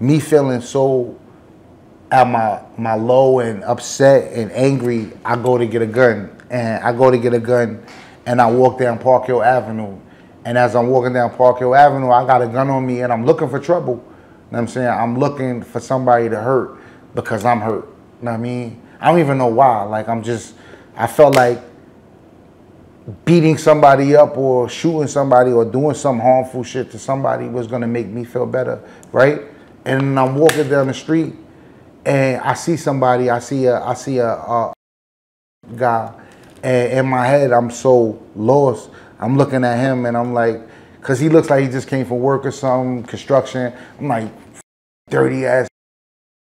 me feeling so at my low and upset and angry, I go to get a gun. And I go to get a gun and I walk down Park Hill Avenue. And as I'm walking down Park Hill Avenue, I got a gun on me and I'm looking for trouble. You know what I'm saying? I'm looking for somebody to hurt because I'm hurt. You know what I mean? I don't even know why. Like, I felt like beating somebody up or shooting somebody or doing some harmful shit to somebody was gonna make me feel better, right? And I'm walking down the street and I see somebody, I see a guy, and in my head I'm so lost. I'm looking at him and I'm like, cause he looks like he just came from work or something, construction. I'm like, dirty ass.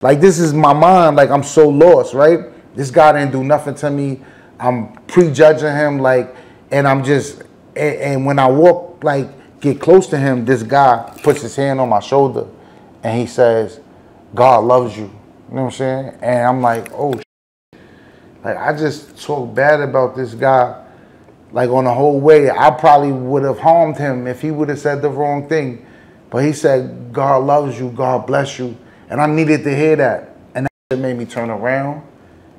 Like, this is my mind, like I'm so lost, right? This guy didn't do nothing to me. I'm prejudging him, like, and I'm just, and when I walk, like, get close to him, this guy puts his hand on my shoulder and he says, God loves you. You know what I'm saying? And I'm like, oh, like, I just talk bad about this guy, like, on the whole way. I probably would have harmed him if he would have said the wrong thing. But he said, God loves you, God bless you. And I needed to hear that. And that made me turn around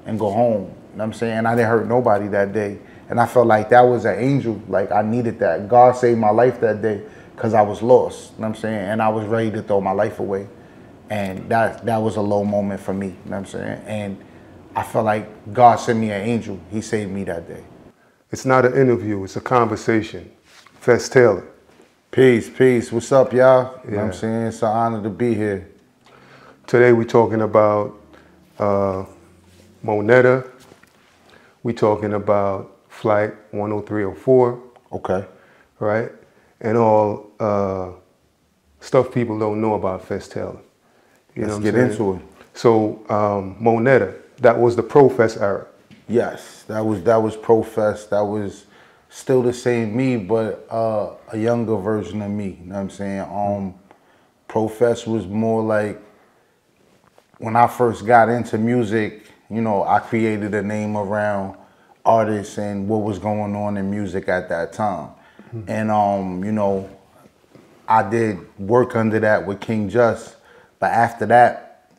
and go home. You know what I'm saying? And I didn't hurt nobody that day. And I felt like that was an angel. Like, I needed that. God saved my life that day because I was lost. You know what I'm saying? And I was ready to throw my life away. And that was a low moment for me. You know what I'm saying? And I felt like God sent me an angel. He saved me that day. It's not an interview, it's a conversation. Fes Taylor. Peace, peace. What's up, y'all? You know what I'm saying? It's an honor to be here. Today we're talking about Moneta. We're talking about Flight 10304. Okay. Right? And all stuff people don't know about Fes Taylor. Let's get into it. So Moneta, that was the pro-Fes era. Yes, that was pro-Fes. That was still the same me, but a younger version of me. You know what I'm saying? Pro-Fes was more like, when I first got into music, you know, I created a name around artists and what was going on in music at that time. And you know, I did work under that with King Just, but after that,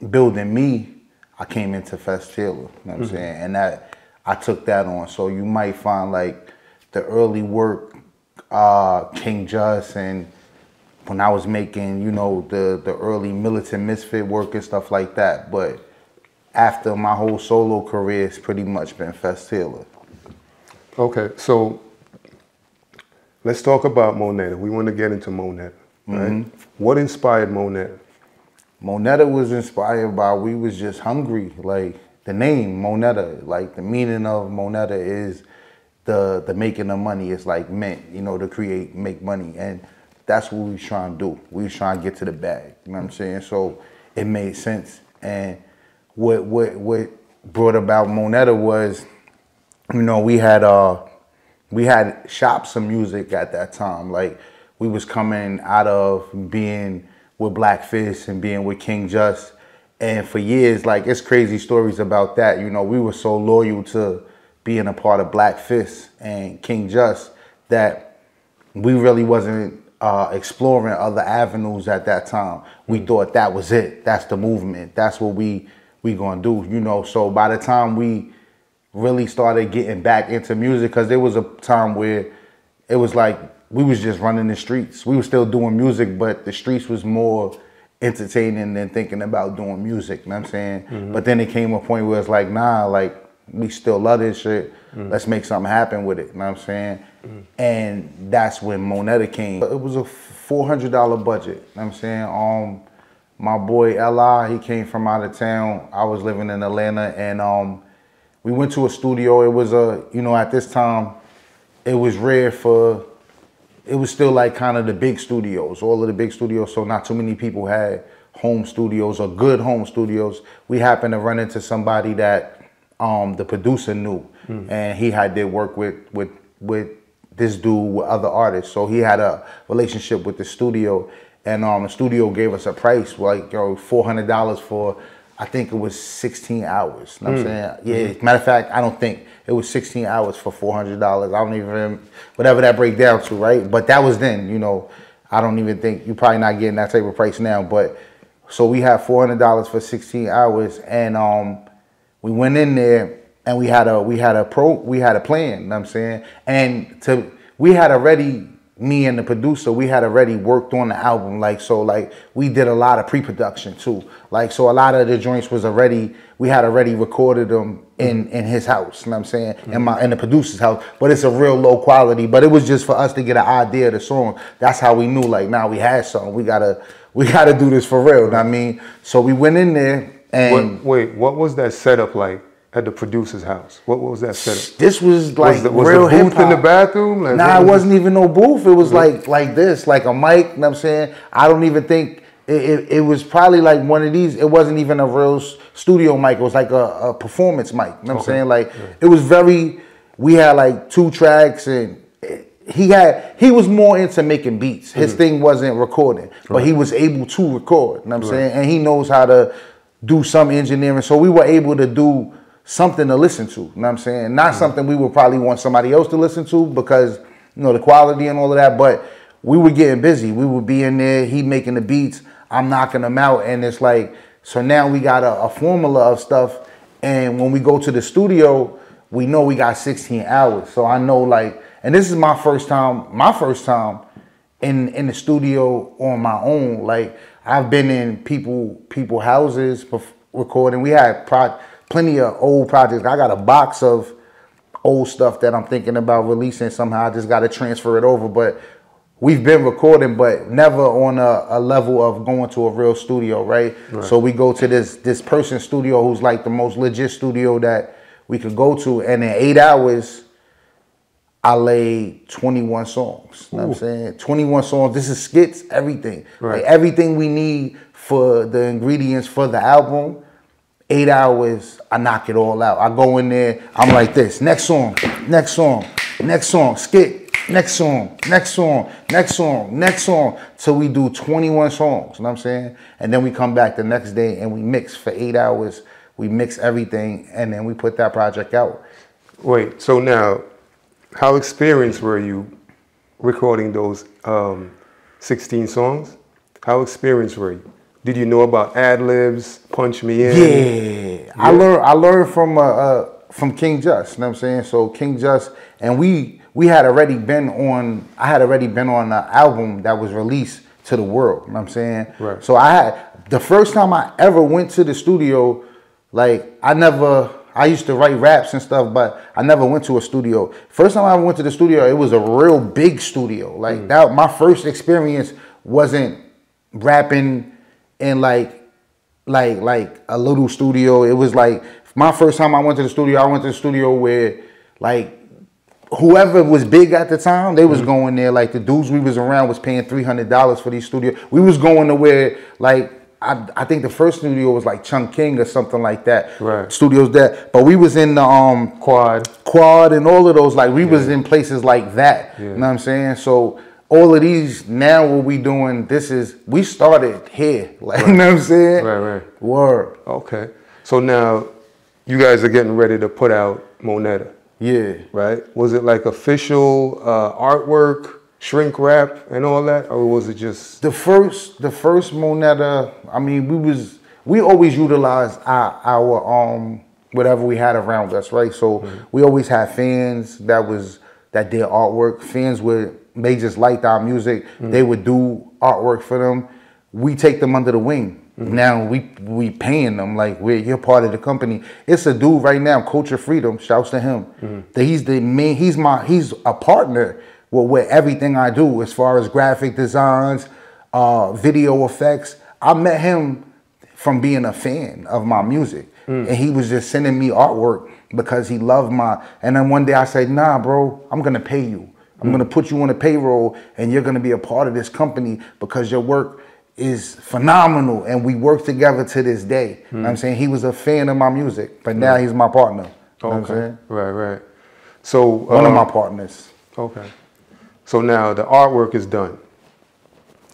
building me, I came into Fes Taylor, you know what I'm saying? And that, I took that on. So you might find like the early work, King Just, and when I was making, you know, the early Militant Misfit work and stuff like that. But after my whole solo career, it's pretty much been Fes Taylor. Okay, so let's talk about Moneta. We want to get into Moneta, right? What inspired Moneta? Moneta was inspired by, we was just hungry. Like, the name Moneta, like the meaning of Moneta is the making of money. It's like meant, you know, to make money. And that's what we was trying to do. We was trying to get to the bag, you know what I'm saying? So it made sense. And what brought about Moneta was, you know, we had shops of music at that time. Like, we was coming out of being with Black Fist and being with King Just. And for years, like, it's crazy stories about that. You know, we were so loyal to being a part of Black Fist and King Just that we really wasn't exploring other avenues at that time. We thought that was it. That's the movement. That's what we gonna do, you know. So by the time we really started getting back into music, because there was a time where it was like we was just running the streets. We were still doing music, but the streets was more entertaining than thinking about doing music, you know what I'm saying? But then it came a point where it's like, nah, like, we still love this shit. Let's make something happen with it, you know what I'm saying? And that's when Moneta came. It was a $400 budget, you know what I'm saying? My boy L.I., he came from out of town. I was living in Atlanta, and we went to a studio. It was you know, at this time, it was rare for, it was still like kind of the big studios, all of the big studios, so not too many people had home studios or good home studios. We happened to run into somebody that the producer knew, and he did work with this dude with other artists, so he had a relationship with the studio, and the studio gave us a price, like, yo, $400 for, I think it was 16 hours. You know what I'm saying? Yeah, matter of fact, I don't think. It was 16 hours for $400. I don't even, whatever that break down to, right? But that was then, you know. I don't even think, you're probably not getting that type of price now. But So we had $400 for 16 hours, and we went in there and we had a plan. You know what I'm saying, and we had already, me and the producer, we had already worked on the album. Like, so like we did a lot of pre-production too. Like, so a lot of the joints was already, we had already recorded them in his house, you know what I'm saying, in the producer's house. But it's a real low quality. But it was just for us to get an idea of the song. That's how we knew, like, now we had something. We gotta do this for real. You know what I mean? So we went in there and wait, what was that setup like at the producer's house? What was that setup? This was like was real the booth hip-hop. in the bathroom? Like, nah, it wasn't even no booth. It was like this, like a mic, you know what I'm saying? I don't even think, it was probably like one of these. It wasn't even a real studio mic. It was like a performance mic, you know what I'm saying? Like, it was we had like 2 tracks, and he was more into making beats. His thing wasn't recording, but he was able to record, you know what I'm saying? And he knows how to do some engineering. So we were able to do something to listen to, you know what I'm saying? Not something we would probably want somebody else to listen to because, you know, the quality and all of that, but we were getting busy. We would be in there, he making the beats, I'm knocking them out, and it's like, so now we got a formula of stuff, and when we go to the studio, we know we got 16 hours. So I know, like, and this is my first time in the studio on my own. Like, I've been in people houses recording. We had plenty of old projects. I got a box of old stuff that I'm thinking about releasing somehow. I just got to transfer it over. But we've been recording, but never on a level of going to a real studio, right? So we go to this person's studio who's like the most legit studio that we could go to, and in 8 hours, I laid 21 songs. You know what I'm saying? 21 songs. This is skits, everything. Like, everything we need for the ingredients for the album. 8 hours, I knock it all out. I go in there, I'm like this. Next song, next song, next song, skit, next song, next song, next song, next song, till we do 21 songs. You know what I'm saying? And then we come back the next day and we mix for 8 hours. We mix everything, and then we put that project out. Wait, so now, how experienced were you recording those 16 songs? How experienced were you? Did you know about ad-libs, punch me in? Yeah. I learned from King Just, you know what I'm saying? So King Just, and we had already been on, I had already been on an album that was released to the world, you know what I'm saying? Right. So the first time I ever went to the studio, like, I used to write raps and stuff, but I never went to a studio. First time I ever went to the studio, it was a real big studio. Like, that, my first experience wasn't rapping in like a little studio. It was like, my first time I went to the studio where, like, whoever was big at the time, they was going there. Like, the dudes we was around was paying $300 for these studios. We was going to where, like, I think the first studio was like Chung King or something like that. Right. Studios there. But we was in the Quad and all of those. Like, we was in places like that. You know what I'm saying? So all of these, now what we doing, we started here. Like, you know what I'm saying? Right. Word. Okay. So now you guys are getting ready to put out Moneta. Yeah. Right? Was it like official artwork, shrink wrap and all that, or was it just the first Moneta? I mean, we always utilized our whatever we had around us, right? So we always had fans that did artwork. Fans they just liked our music. They would do artwork for them. We take them under the wing. Now we paying them, like, you're part of the company. It's a dude right now, Culture Freedom. Shouts to him. He's a partner with everything I do as far as graphic designs, video effects. I met him from being a fan of my music, and he was just sending me artwork because he loved and then one day I said, nah, bro, I'm gonna pay you. I'm gonna put you on the payroll, and you're gonna be a part of this company because your work is phenomenal, and we work together to this day. You know what I'm saying? He was a fan of my music, but now he's my partner. You know what I'm saying? Right. So one of my partners. Okay. So now the artwork is done.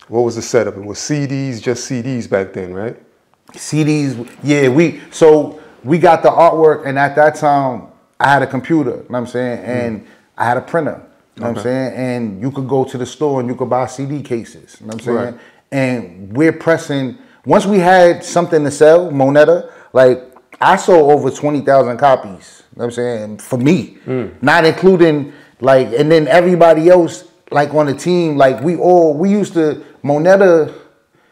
What was the setup? It was CDs, just CDs back then, right? CDs, yeah. We got the artwork, and at that time, I had a computer, you know what I'm saying? And I had a printer, you know what I'm saying? And you could go to the store and you could buy CD cases, you know what I'm saying? Right. And we're pressing once we had something to sell, Moneta, like I sold over 20,000 copies. You know what I'm saying? For me, not including like, and then everybody else like on the team, like we used to, Moneta,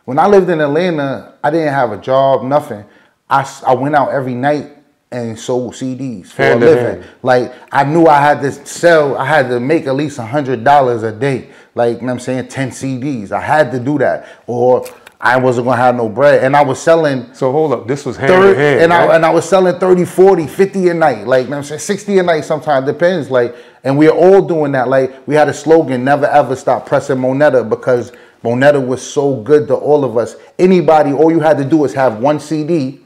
when I lived in Atlanta, I didn't have a job, nothing. I went out every night and sold CDs for a living. Like I knew I had to sell, I had to make at least $100 a day. Like, you know what I'm saying, 10 CDs. I had to do that or I wasn't gonna have no bread. And I was selling. So hold up, this was hand in hand, and right? I was selling 30, 40, 50 a night. Like, you know what I'm saying, 60 a night sometimes, depends. Like, and we're all doing that. Like, we had a slogan, never ever stop pressing Moneta, because Moneta was so good to all of us. Anybody, all you had to do is have one CD,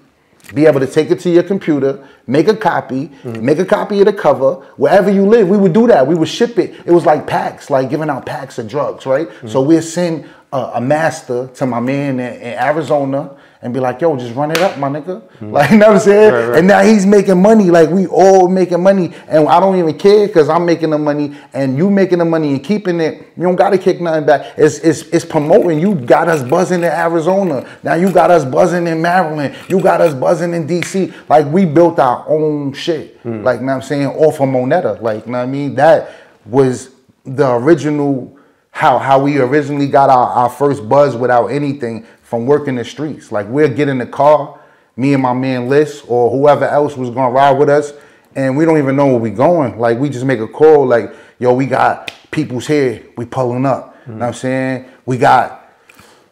be able to take it to your computer, make a copy of the cover. Wherever you live, we would do that. We would ship it. It was like packs, like giving out packs of drugs, right? So we'd send a master to my man in Arizona and be like, yo, just run it up, my nigga. Like, you know what I'm saying? Right. And now he's making money. Like, we all making money. And I don't even care because I'm making the money and you making the money and keeping it. You don't got to kick nothing back. It's promoting. You got us buzzing in Arizona. Now you got us buzzing in Maryland. You got us buzzing in DC. Like, we built our own shit. Like, you know what I'm saying? Off of Moneta. Like, you know what I mean? That was the original, how we originally got our first buzz without anything, from working the streets. Like, we'll get in the car, me and my man Liz or whoever else was gonna ride with us, and we don't even know where we going. Like, we just make a call, like, yo, we got people's here, we pulling up. You know what I'm saying? We got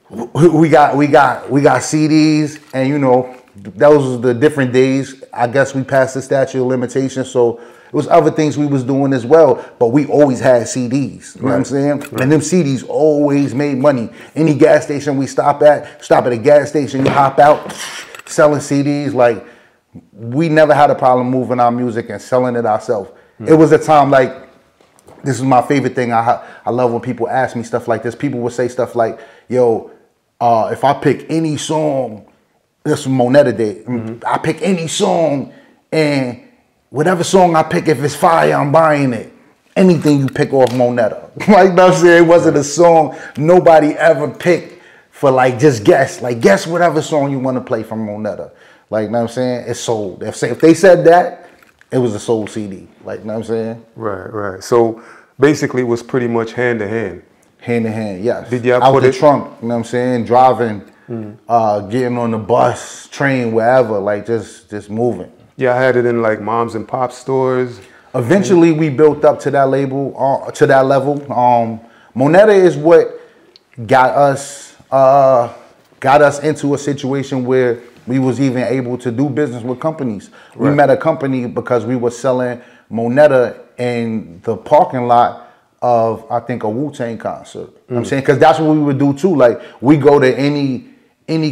CDs, and you know, those was the different days. I guess we passed the statute of limitations, so it was other things we was doing as well, but we always had CDs, you know what I'm saying? Right. And them CDs always made money. Any gas station we stop at a gas station, you hop out, selling CDs. Like, we never had a problem moving our music and selling it ourselves. It was a time, like, this is my favorite thing. I love when people ask me stuff like this. People would say stuff like, yo, if I pick any song, this was Moneta Day, I pick any song and whatever song I pick, if it's fire, I'm buying it. Anything you pick off Moneta. Like, you know what I'm saying? It wasn't a song nobody ever picked for, like, just guess. Like, guess whatever song you want to play from Moneta. Like, you know what I'm saying? It's sold. If they said that, it was a sold CD. Like, you know what I'm saying? Right. So basically it was pretty much hand to hand. Hand in hand, yes. Did y'all out put the trunk, you know what I'm saying? Driving, getting on the bus, train, wherever, like just moving. Yeah, I had it in like moms and pop stores. Eventually, we built up to that level. Moneta is what got us into a situation where we was even able to do business with companies. Right. We met a company because we were selling Moneta in the parking lot of, I think, a Wu-Tang concert. You know what I'm saying? Because that's what we would do too. Like, we go to any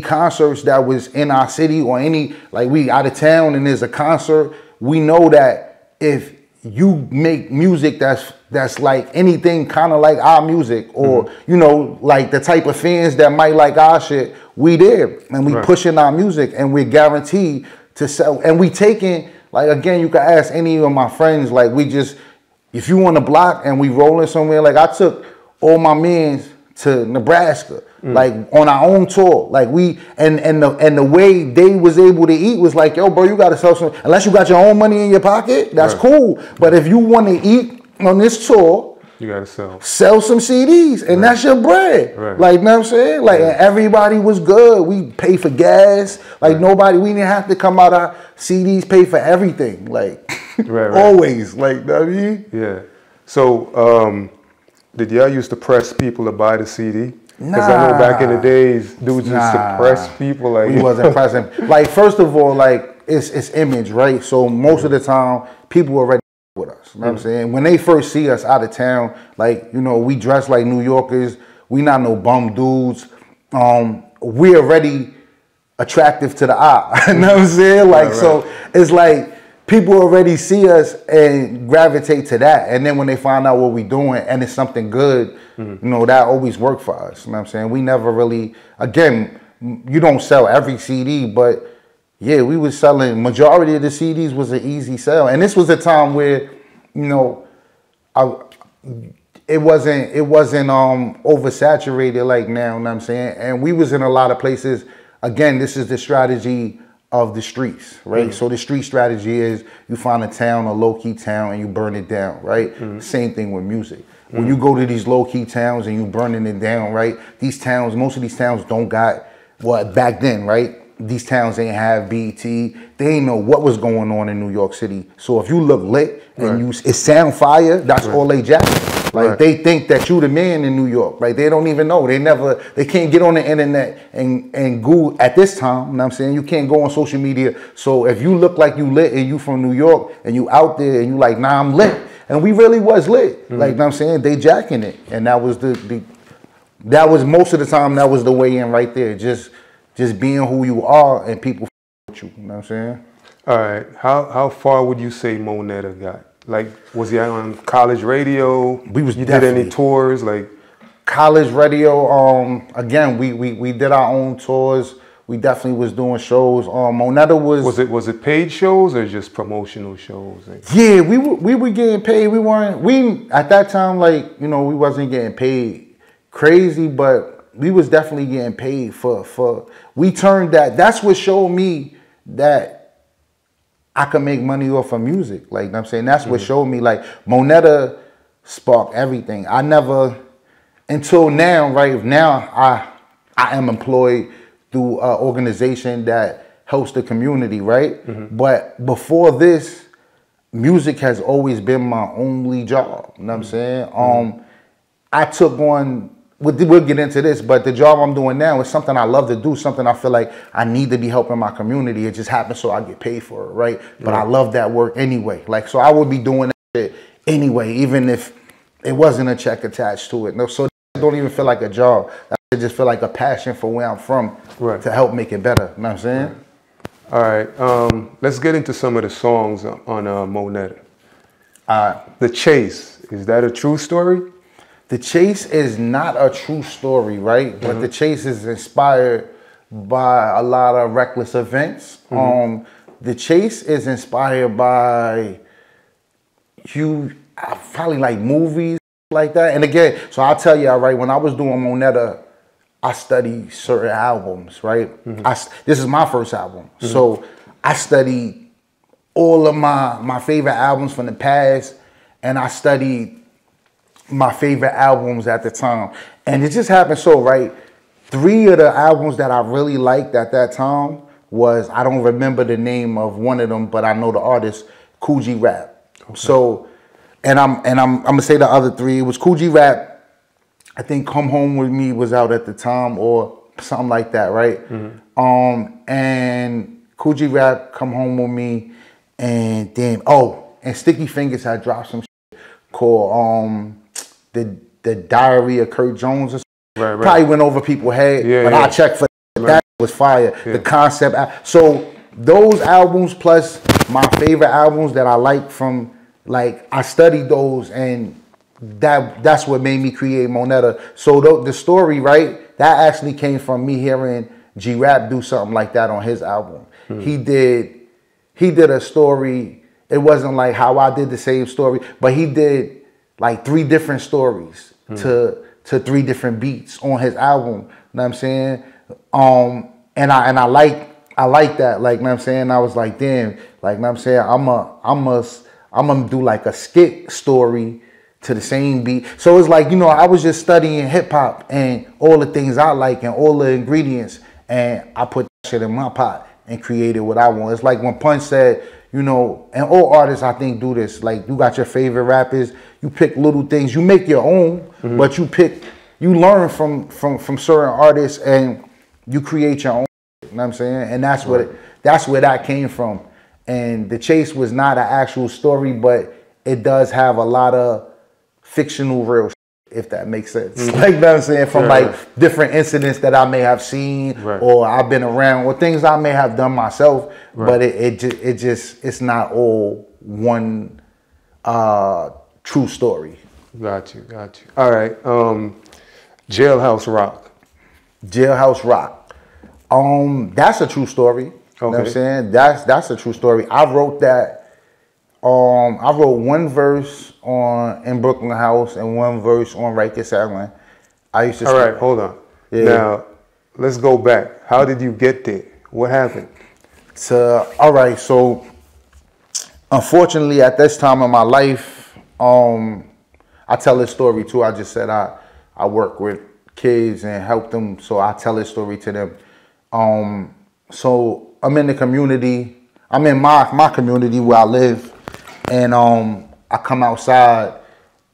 concerts that was in our city, or any, like, we out of town and there's a concert, we know that if you make music that's like anything kind of like our music, or you know, like the type of fans that might like our shit, we there and we pushing our music, and we're guaranteed to sell. And we taking, like, again, you can ask any of my friends, like, we just, if you on the block and we rolling somewhere, like, I took all my mans to Nebraska, like, on our own tour. Like, we, and the way they was able to eat was like, yo, bro, you gotta sell some, unless you got your own money in your pocket, that's cool. But if you want to eat on this tour, you gotta sell some CDs, and that's your bread. Like, you know what I'm saying? Like, and everybody was good. We pay for gas. Like, we didn't have to come out our CDs, pay for everything. Like, always. Like, you know what I mean? Yeah. So, did y'all used to press people to buy the CD? Because I know back in the days, dudes used to press people. Like, we wasn't pressing. Like, first of all, like, it's image, right? So most of the time, people were ready with us. You know what I'm saying? When they first see us out of town, like, you know, we dress like New Yorkers. We not no bum dudes. We already attractive to the eye. You know what I'm saying? Like, so it's like, people already see us and gravitate to that. And then when they find out what we're doing and it's something good, you know, that always worked for us. You know what I'm saying? We never really, again, you don't sell every CD, but yeah, we was selling, majority of the CDs was an easy sell. And this was a time where, you know, it wasn't oversaturated like now, you know what I'm saying? And we was in a lot of places again, this is the strategy of the streets, right? So the street strategy is you find a town, a low-key town, and you burn it down, right? Same thing with music. When you go to these low-key towns and you burning it down, right? These towns, most of these towns don't got, well, back then, right? These towns ain't have BT. They ain't know what was going on in New York City. So if you look lit and it sound fire, that's all they jack. Like they think that you the man in New York. Like they don't even know. They can't get on the internet and Google at this time. You know what I'm saying? You can't go on social media. So if you look like you lit and you from New York and you out there and you like, nah, I'm lit. And we really was lit. Like, you know what I'm saying? They jacking it. And that was that was most of the time, that was the way in right there. Just being who you are and people with you. You know what I'm saying? All right. How far would you say Moneta got? Like, was he on college radio? You did any tours? Like college radio. Again, we did our own tours. We definitely was doing shows. Moneta was it paid shows or just promotional shows? Yeah, we were getting paid. We at that time, like, you know, we wasn't getting paid crazy, but we was definitely getting paid for we turned that. That's what showed me that I could make money off of music. Like, you know what I'm saying, that's what showed me, like, Moneta sparked everything. I never, until now, right now, I am employed through an organization that helps the community, right? But before this, music has always been my only job. You know what I'm saying? I took on, we'll get into this, but the job I'm doing now is something I love to do, something I feel like I need to be helping my community. It just happens so I get paid for it, right? But I love that work anyway. Like, so I would be doing that shit anyway, even if it wasn't a check attached to it. No, so it don't even feel like a job. I just feel like a passion for where I'm from to help make it better. You know what I'm saying? All right. Let's get into some of the songs on Moneta. The Chase, is that a true story? The Chase is not a true story, right? But the Chase is inspired by a lot of reckless events. The Chase is inspired by probably like movies like that. And again, so I'll tell you, right, when I was doing Moneta, I studied certain albums, right? This is my first album. So I studied all of my favorite albums from the past, and I studied my favorite albums at the time. And it just happened so, right? 3 of the albums that I really liked at that time was, I don't remember the name of one of them, but I know the artist, Kool G Rap. So, and I'm gonna say the other 3. It was Kool G Rap. I think Come Home With Me was out at the time or something like that, right? And Kool G Rap, Come Home With Me, and then, and Sticky Fingers had dropped some shit called the Diary of Kurt Jones or something. Probably went over people's head, but I checked for that was fire. The concept. So those albums plus my favorite albums that I like from, like, I studied those, and that's what made me create Moneta. So the story, right, that actually came from me hearing G-Rap do something like that on his album. He did a story. It wasn't like how I did the same story, but he did like 3 different stories to 3 different beats on his album. You know what I'm saying? And I like that. Like, you know what I'm saying? I was like, damn, like, you know what I'm saying? I'm gonna do like a skit story to the same beat. So it's like, you know, I was just studying hip hop and all the things I like and all the ingredients, and I put that shit in my pot and created what I want. It's like when Punch said, you know, and all artists I think do this, like, you got your favorite rappers, you pick little things, you make your own, but you learn from certain artists and you create your own, you know what I'm saying? And that's where that came from. And The Chase was not an actual story, but it does have a lot of fictional real shit, if that makes sense. Like, you know what I'm saying? From like different incidents that I may have seen or I've been around, or things I may have done myself, but it's not all one true story. Got you. All right. Jailhouse Rock. Jailhouse Rock. That's a true story. You know what I'm saying? That's a true story. I wrote that. I wrote 1 verse in Brooklyn House and 1 verse on Rikers Island. I used to. All right, hold on. Yeah. Now, let's go back. How did you get there? What happened? All right, so unfortunately at this time in my life, I tell this story too. I just said I work with kids and help them, so I tell this story to them. So I'm in the community. I'm in my community where I live, and I come outside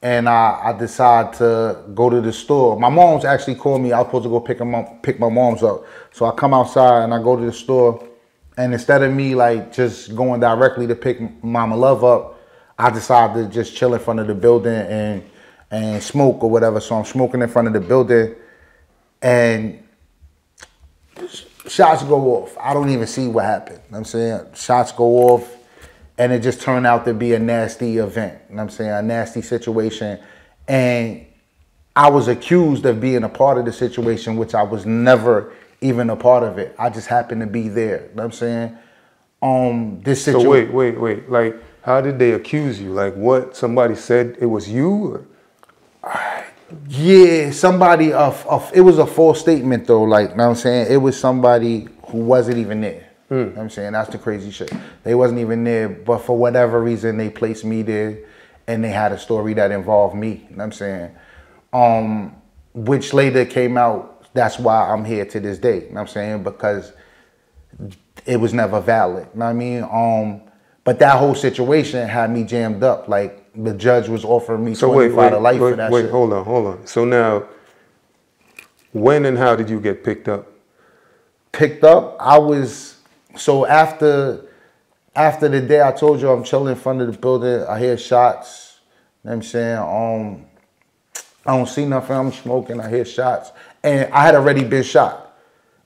and I decide to go to the store. My mom's actually called me. I was supposed to go pick my mom's up. So I come outside and I go to the store, and instead of me like just going directly to pick Mama Love up, I decided to just chill in front of the building and smoke or whatever. So I'm smoking in front of the building, and shots go off. I don't even see what happened. You know what I'm saying? Shots go off, and it just turned out to be a nasty event. You know what I'm saying? A nasty situation. And I was accused of being a part of the situation, which I was never even a part of it. I just happened to be there. You know what I'm saying? This situation. So wait. Like, how did they accuse you? Like, what? Somebody said it was you? Yeah, somebody it was a false statement though, like, you know what I'm saying? It was somebody who wasn't even there. You know what I'm saying? That's the crazy shit. They wasn't even there, but for whatever reason they placed me there, and they had a story that involved me. You know what I'm saying? Which later came out, that's why I'm here to this day. You know what I'm saying? Because it was never valid. You know what I mean? But that whole situation had me jammed up. Like, the judge was offering me 25 to life for that shit. Hold on. So now, when and how did you get picked up? Picked up? So after the day I told you I'm chilling in front of the building, I hear shots. You know what I'm saying? I don't see nothing. I'm smoking. I hear shots. And I had already been shot.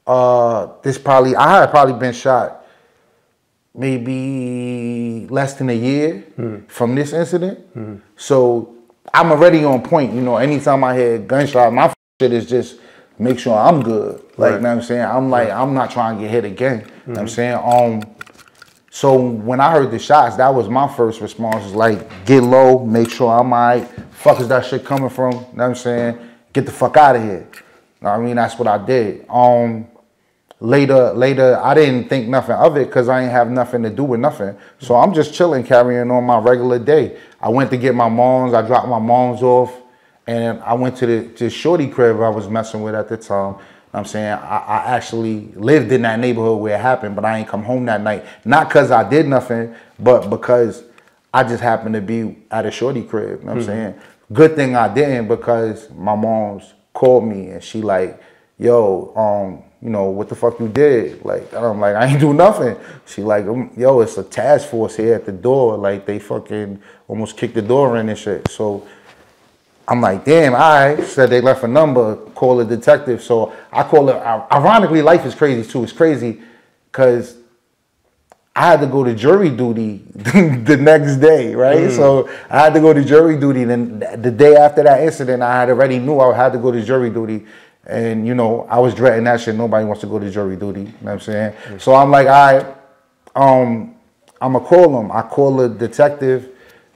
I had probably been shot maybe less than a year from this incident. So I'm already on point. You know, anytime I hear gunshot, my shit is just make sure I'm good. Like, you know what I'm saying? I'm like, I'm not trying to get hit again. You know what I'm saying? So when I heard the shots, that was my first response, was like, get low, make sure I'm all right. Fuck is that shit coming from? You know what I'm saying? Get the fuck out of here. You know what I mean? That's what I did. Later, I didn't think nothing of it because I ain't have nothing to do with nothing. So I'm just chilling, carrying on my regular day. I went to get my moms. I dropped my moms off, and I went to the shorty crib I was messing with at the time. I'm saying I actually lived in that neighborhood where it happened, but I ain't come home that night. Not because I did nothing, but because I just happened to be at a shorty crib. You know what I'm saying? Good thing I didn't, because my mom's called me and she like, yo, you know, what the fuck you did? Like, I'm like, I ain't do nothing. She like, yo, it's a task force here at the door. Like, they fucking almost kicked the door in and shit. So I'm like, damn, all right. Said they left a number, call a detective. So I call it, ironically, life is crazy too. It's crazy because I had to go to jury duty the next day, right? So I had to go to jury duty. Then the day after that incident, I had already knew I had to go to jury duty. And, you know, I was dreading that shit. Nobody wants to go to jury duty. You know what I'm saying? So I'm like, all right, I'm going to call him. I call the detective.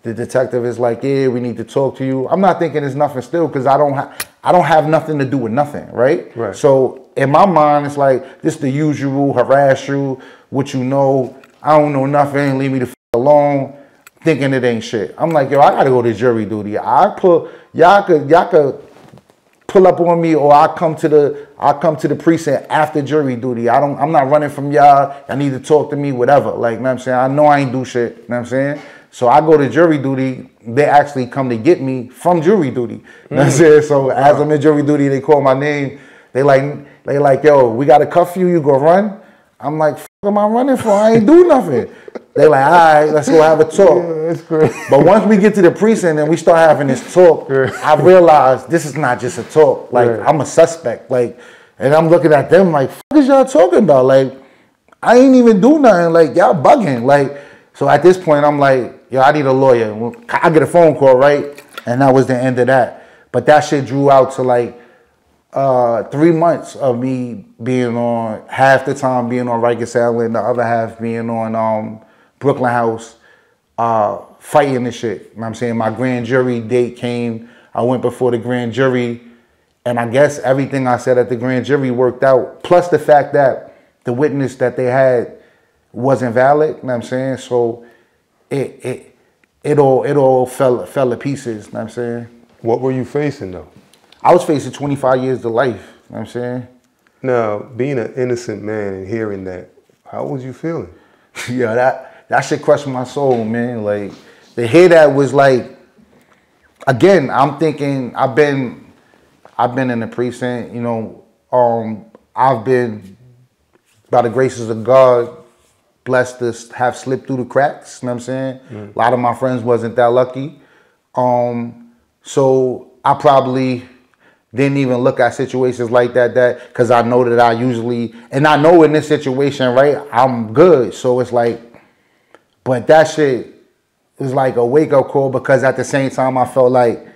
The detective is like, yeah, we need to talk to you. I'm not thinking it's nothing still, because I don't have nothing to do with nothing, right? So in my mind, it's like, this the usual, harass you, what you know. I don't know nothing, leave me the f alone, thinking it ain't shit. I'm like, yo, I got to go to jury duty. Y'all could pull up on me, or I'll come to the precinct after jury duty. I'm not running from y'all. I need to talk to me, whatever. Like, you know what I'm saying? I know I ain't do shit. You know what I'm saying? So I go to jury duty. They actually come to get me from jury duty. You know what I'm saying? So as I'm in jury duty, they call my name. They like, yo, we got to cuff you. You go run. I'm like, f am I running for? I ain't do nothing. They like, all right, let's go have a talk. Yeah, that's great. But once we get to the precinct and we start having this talk, I realize this is not just a talk. Like, I'm a suspect. Like, and I'm looking at them like, fuck is y'all talking about? Like, I ain't even do nothing. Like, y'all bugging. Like, so at this point, I'm like, yo, I need a lawyer. I get a phone call, right? And that was the end of that. But that shit drew out to like 3 months of me being on, half the time being on Rikers Island, the other half being on Brooklyn House, fighting this shit. You know what I'm saying? My grand jury date came. I went before the grand jury, And I guess everything I said at the grand jury worked out. Plus the fact that the witness that they had wasn't valid. You know what I'm saying? So it all fell to pieces. You know what I'm saying? What were you facing though? I was facing 25 years to life. You know what I'm saying? Now, being an innocent man and hearing that, how was you feeling? Yeah, that shit crushed my soul, man. Like, to hear that was like, again, I'm thinking I've been in the precinct, you know, I've been, by the graces of God, blessed to have slipped through the cracks, you know what I'm saying? A lot of my friends wasn't that lucky. So I probably didn't even look at situations like that because I know that I usually, and I know in this situation, right, I'm good. So it's like, but that shit was like a wake-up call, because at the same time I felt like,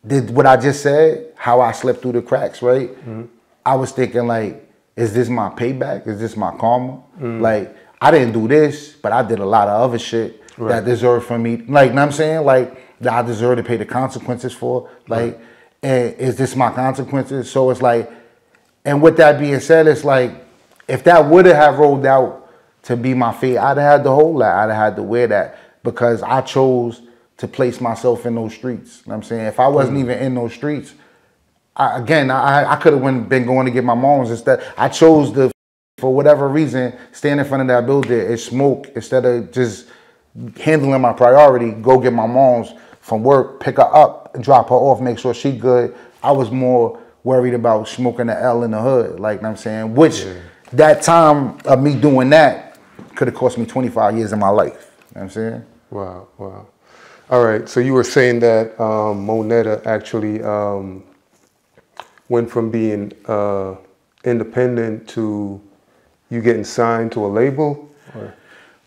did what I just said, how I slipped through the cracks, right? I was thinking like, is this my payback? Is this my karma? Like, I didn't do this, but I did a lot of other shit that deserved for me. Like, you know what I'm saying? Like, that I deserve to pay the consequences for. Like, and is this my consequences? So it's like, and with that being said, it's like, if that would have rolled out to be my fate, I'd have had to hold that. I'd have had to wear that, because I chose to place myself in those streets. You know what I'm saying? If I wasn't even in those streets, I could have been going to get my moms instead. I chose to, for whatever reason, stand in front of that building and smoke instead of just handling my priority, go get my moms from work, pick her up, drop her off, make sure she good. I was more worried about smoking the L in the hood, like, you know what I'm saying? Which, that time of me doing that could have cost me 25 years of my life. You know what I'm saying? Wow, wow. All right, so you were saying that Moneta actually went from being independent to you getting signed to a label? Or?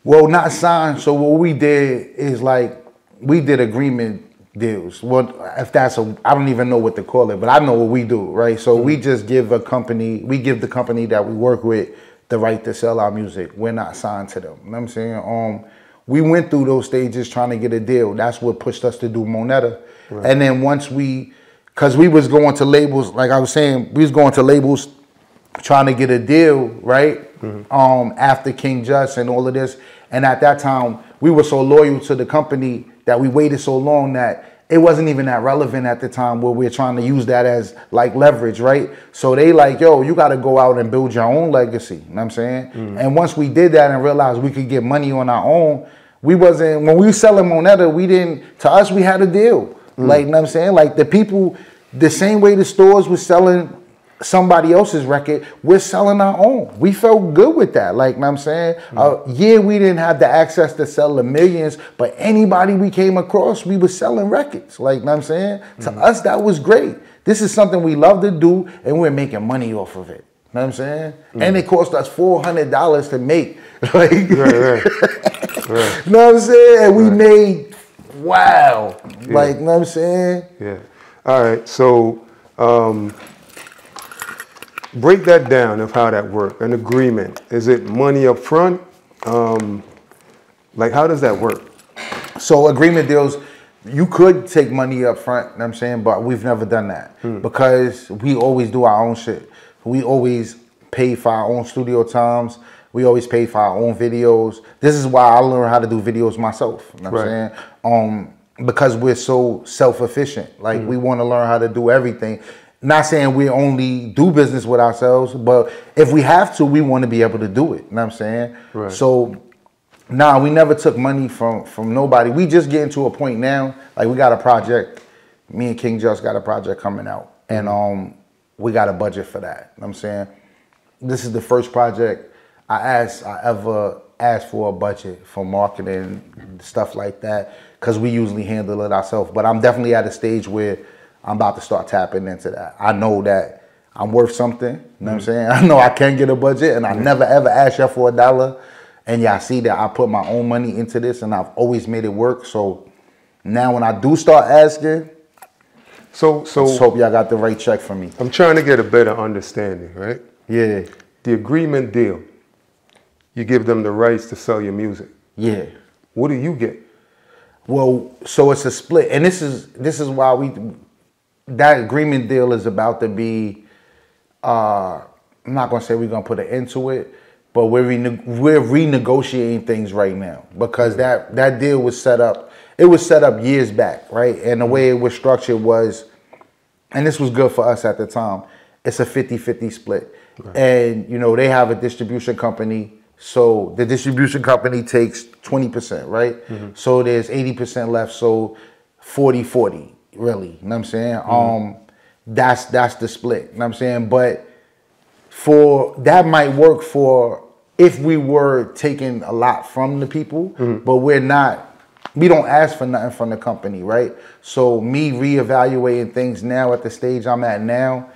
Well, not signed. So what we did is like, we did agreement deals. Well, if that's I don't even know what to call it, but I know what we do, right? So we just give the company that we work with the right to sell our music. We're not signed to them. You know what I'm saying? We went through those stages trying to get a deal. That's what pushed us to do Moneta. And then once because we was going to labels, like I was saying, we was going to labels trying to get a deal, right? After King Just and all of this. And at that time, we were so loyal to the company that we waited so long that it wasn't even that relevant at the time, where we're trying to use that as like leverage, right? So they like, yo, you got to go out and build your own legacy. You know what I'm saying? And once we did that and realized we could get money on our own, when we were selling Moneta, to us, we had a deal. Like, you know what I'm saying? Like, the people, the same way the stores were selling somebody else's record, we're selling our own. We felt good with that. Like, you know what I'm saying? Yeah, we didn't have the access to sell the millions, but anybody we came across, we were selling records. Like, you know what I'm saying? To us, that was great. This is something we love to do, and we're making money off of it. You know what I'm saying? And it cost us $400 to make. Like, you know what I'm saying? And we made, wow. Like, you know what I'm saying? Yeah. All right. So, break that down of how that works. An agreement. Is it money up front? Like, how does that work? So agreement deals, you could take money up front, you know what I'm saying, but we've never done that because we always do our own shit. We always pay for our own studio times. We always pay for our own videos. This is why I learned how to do videos myself, you know what I'm saying? Because we're so self-efficient. Like, we want to learn how to do everything. Not saying we only do business with ourselves, but if we have to, we want to be able to do it. You know what I'm saying? So, we never took money from nobody. We just getting to a point now, like, we got a project. Me and King Just got a project coming out. And we got a budget for that. You know what I'm saying? This is the first project I ever asked for a budget for marketing, stuff like that, because we usually handle it ourselves. But I'm definitely at a stage where I'm about to start tapping into that. I know that I'm worth something, you know what I'm saying? I know I can get a budget, and I never ever asked y'all for $1. And y'all see that I put my own money into this, and I've always made it work. So now when I do start asking, so let's hope y'all got the right check for me. I'm trying to get a better understanding, right? Yeah. The agreement deal, you give them the rights to sell your music. Yeah. What do you get? Well, so it's a split, and this is why that agreement deal is about to be. I'm not gonna say we're gonna put an end to it, but we're renegotiating things right now because that deal was set up. It was set up years back, right? And the way it was structured was, and this was good for us at the time. It's a 50-50 split, right. And you know they have a distribution company, so the distribution company takes 20%, right? So there's 80% left, so 40-40, really. You know what I'm saying? That's the split. You know what I'm saying? But for that might work for if we were taking a lot from the people, but we're not. We don't ask for nothing from the company, right? So me reevaluating things now at the stage I'm at now,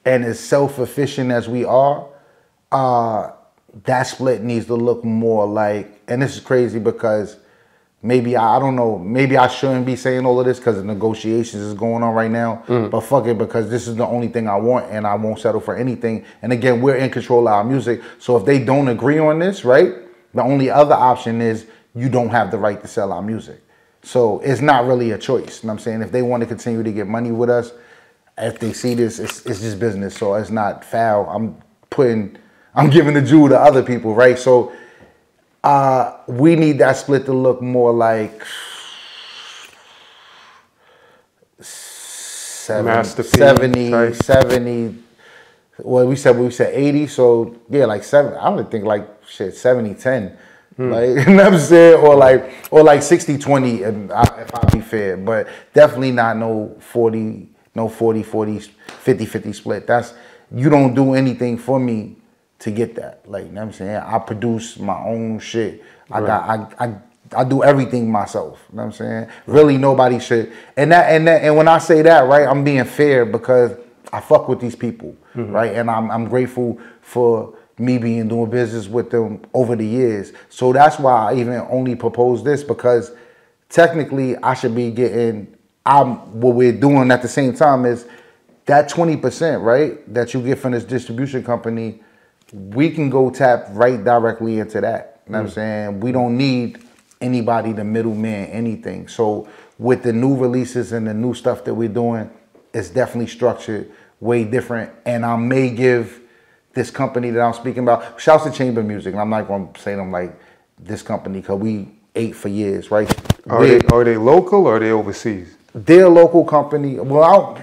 and as self-efficient as we are, that split needs to look more like. And this is crazy because maybe I don't know. Maybe I shouldn't be saying all of this because the negotiations is going on right now. But fuck it, because this is the only thing I want, and I won't settle for anything. And again, we're in control of our music. So if they don't agree on this, right? The only other option is you don't have the right to sell our music. So it's not really a choice. You know what I'm saying? If they want to continue to get money with us, if they see this, it's just business. So it's not foul. I'm giving the jewel to other people, right? So we need that split to look more like 70. Well, we said 80. So yeah, like 7. I would think like shit 70-10. Like, you know what I'm saying? Or like 60-20 if I be fair. But definitely not no 40, 50-50 split. That's, you don't do anything for me to get that. Like, you know what I'm saying? I produce my own shit. I do everything myself. You know what I'm saying? Really nobody should. And when I say that, right, I'm being fair because I fuck with these people, right? And I'm grateful for me doing business with them over the years. So that's why I even only proposed this, because technically I should be getting, what we're doing at the same time is that 20%, right, that you get from this distribution company, we can go tap right directly into that. You know what I'm saying? We don't need anybody, the middleman, anything. So with the new releases and the new stuff that we're doing, it's definitely structured way different. And I may give this company that I'm speaking about, shouts to Chamber Music, and I'm not going to say them like this company because we ate for years, right? Are they local or are they overseas? They're a local company. Well,